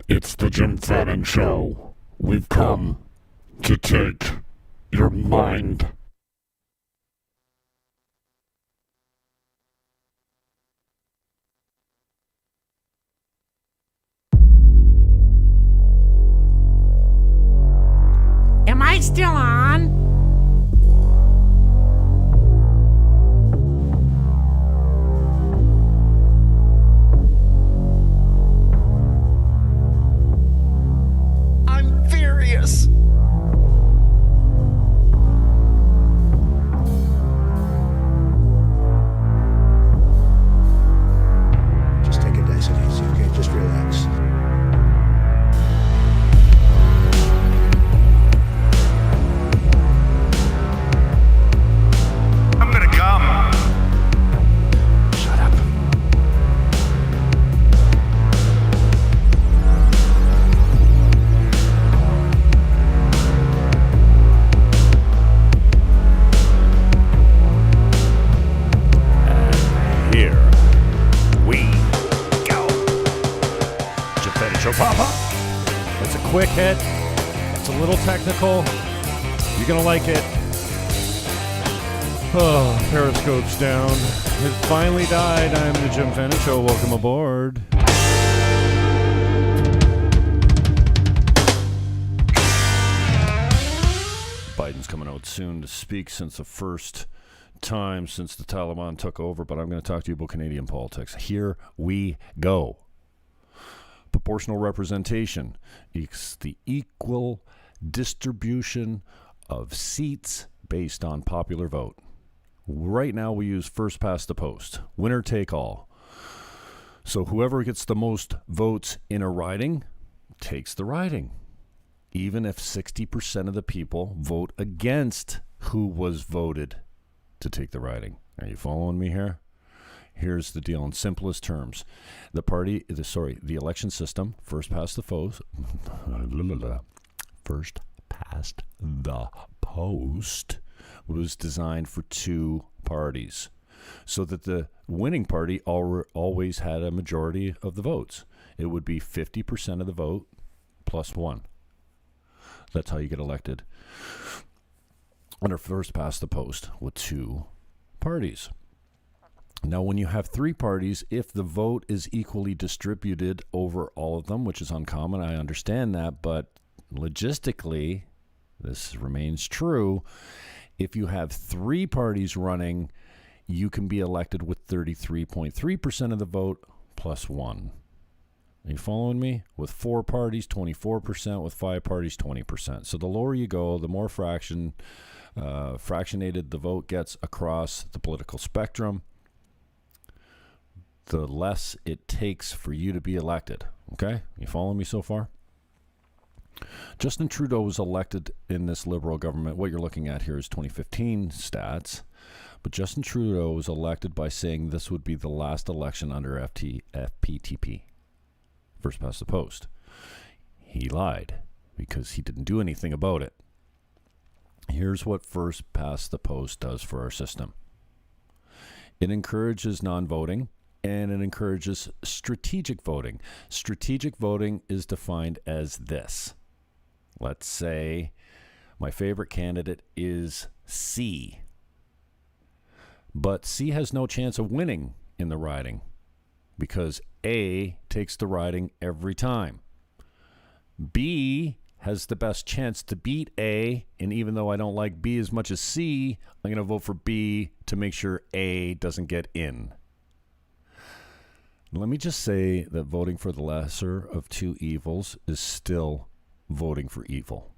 It's the Jim Fannon Show. We've come to take your mind. Am I still on? I'm furious. Just take it nice and easy, okay? Just relax. I'm gonna come. Shut up. Here we go. Jim Fannon Show Papa. It's a quick hit. It's a little technical. You're going to like it. Oh, Periscope's down. It finally died. I'm the Jim Fannon Show. Welcome aboard. Biden's coming out soon to speak since the first time since the Taliban took over, but I'm going to talk to you about Canadian politics. Here we go. Proportional representation is the equal distribution of seats based on popular vote. Right now we use first past the post, winner take all. So whoever gets the most votes in a riding takes the riding, even if 60% of the people vote against who was voted to take the riding. Are you following me here? Here's the deal in simplest terms. The election system, first past the post, first past the post, was designed for two parties so that the winning party always had a majority of the votes. It would be 50% of the vote plus one. That's how you get elected under first past the post with two parties. Now, when you have three parties, if the vote is equally distributed over all of them, which is uncommon, I understand that, but logistically, this remains true. If you have three parties running, you can be elected with 33.3% of the vote plus one. Are you following me? With four parties, 24%. With five parties, 20%. So the lower you go, the more fractionated the vote gets across the political spectrum, the less it takes for you to be elected. Okay? You following me so far? Justin Trudeau was elected in this Liberal government. What you're looking at here is 2015 stats. But Justin Trudeau was elected by saying this would be the last election under FPTP. First past the post. He lied because he didn't do anything about it. Here's what first past the post does for our system. It encourages non-voting and it encourages strategic voting. Strategic voting is defined as this. Let's say my favorite candidate is C. But C has no chance of winning in the riding because A takes the riding every time. B has the best chance to beat A, and even though I don't like B as much as C, I'm going to vote for B to make sure A doesn't get in. Let me just say that voting for the lesser of two evils is still voting for evil.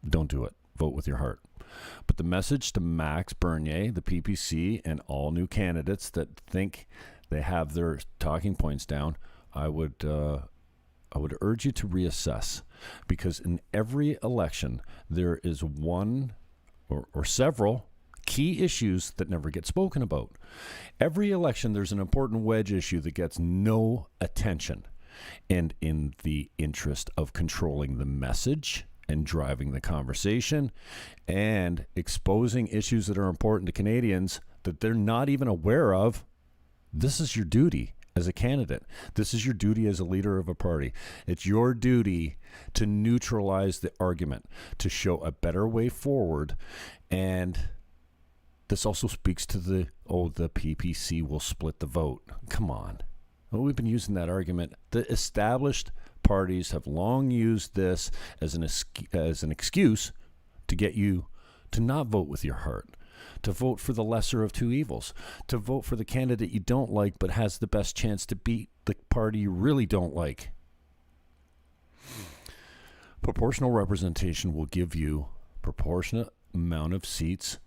Don't do it. Vote with your heart. But the message to Max Bernier, the PPC, and all new candidates that think they have their talking points down, I would urge you to reassess, because in every election there is one or several key issues that never get spoken about. Every election there's an important wedge issue that gets no attention, and in the interest of controlling the message and driving the conversation and exposing issues that are important to Canadians that they're not even aware of, this is your duty as a candidate. This is your duty as a leader of a party. It's your duty to neutralize the argument, to show a better way forward. And this also speaks to the PPC will split the vote. Come on. Well, we've been using that argument. The established parties have long used this as an excuse to get you to not vote with your heart, to vote for the lesser of two evils, to vote for the candidate you don't like but has the best chance to beat the party you really don't like. Proportional representation will give you proportionate amount of seats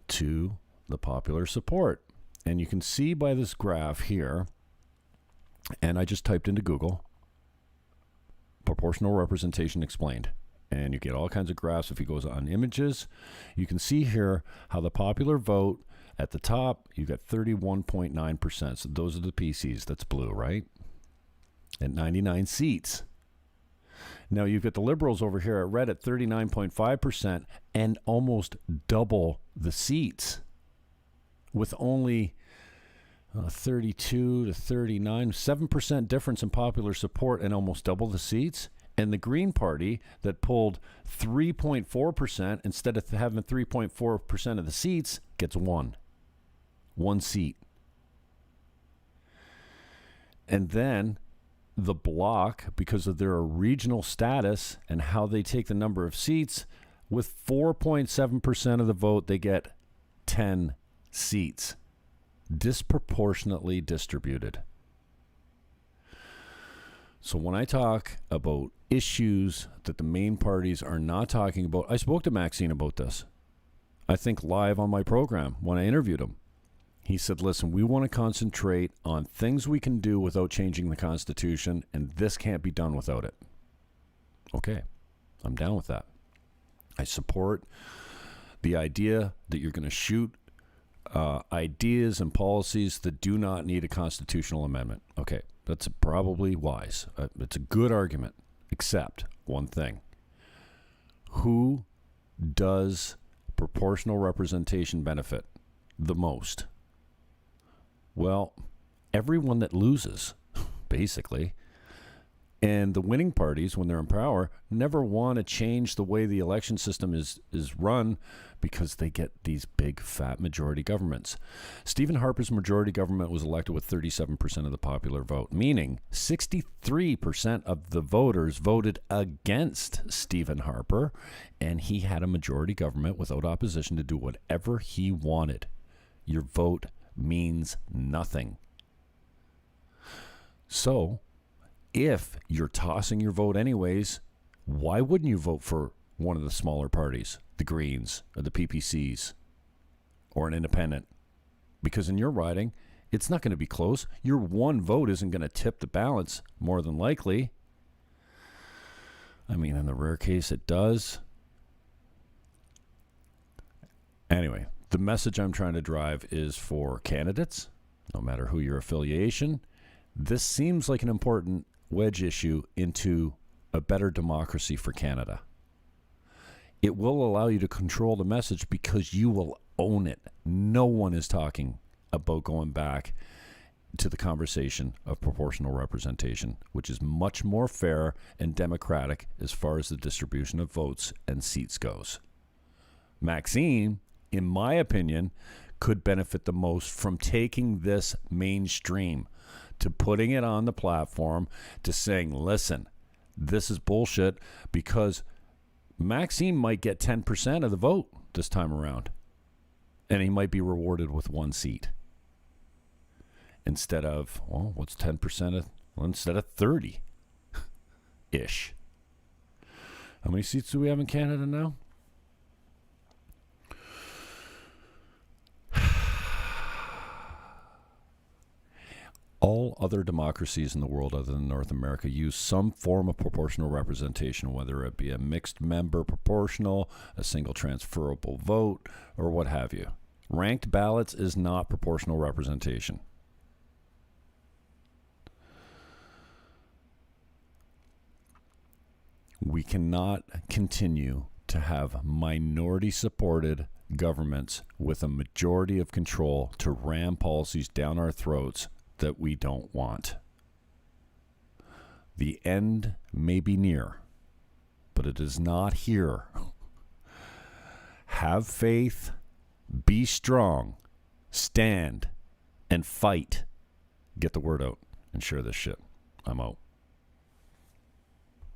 to the popular support. And you can see by this graph here, and I just typed into Google, proportional representation explained. And you get all kinds of graphs. If you go on images, you can see here how the popular vote at the top, you got 31.9%. So those are the PCs. That's blue, right? At 99 seats. Now you've got the Liberals over here at red at 39.5% and almost double the seats with only 32 to 39, 7% difference in popular support and almost double the seats. And the Green Party that pulled 3.4% instead of having 3.4% of the seats gets one seat. And then the Bloc, because of their regional status and how they take the number of seats, with 4.7% of the vote, they get 10 seats, disproportionately distributed. So when I talk about issues that the main parties are not talking about, I spoke to Maxine about this. I think live on my program when I interviewed him. He said, listen, we want to concentrate on things we can do without changing the Constitution, and this can't be done without it. Okay, I'm down with that. I support the idea that you're going to shoot ideas and policies that do not need a constitutional amendment. Okay, that's probably wise. It's a good argument, except one thing. Who does proportional representation benefit the most? Well, everyone that loses, basically. And the winning parties, when they're in power, never want to change the way the election system is run because they get these big, fat majority governments. Stephen Harper's majority government was elected with 37% of the popular vote, meaning 63% of the voters voted against Stephen Harper, and he had a majority government without opposition to do whatever he wanted. Your vote means nothing. So, if you're tossing your vote anyways, why wouldn't you vote for one of the smaller parties, the Greens or the PPCs or an independent? Because in your riding, it's not going to be close. Your one vote isn't going to tip the balance, more than likely. I mean, in the rare case, it does. Anyway, the message I'm trying to drive is for candidates, no matter who your affiliation. This seems like an important wedge issue into a better democracy for Canada. It will allow you to control the message because you will own it. No one is talking about going back to the conversation of proportional representation, which is much more fair and democratic as far as the distribution of votes and seats goes. Maxine, in my opinion, could benefit the most from taking this mainstream, to putting it on the platform, to saying, listen, this is bullshit, because Maxime might get 10% of the vote this time around, and he might be rewarded with one seat instead of, well, what's 10% of, well, instead of 30-ish. How many seats do we have in Canada now? All other democracies in the world other than North America use some form of proportional representation, whether it be a mixed member proportional, a single transferable vote, or what have you. Ranked ballots is not proportional representation. We cannot continue to have minority-supported governments with a majority of control to ram policies down our throats that we don't want. The end may be near, but it is not here. Have faith, be strong, stand, and fight. Get the word out and share this shit. I'm out.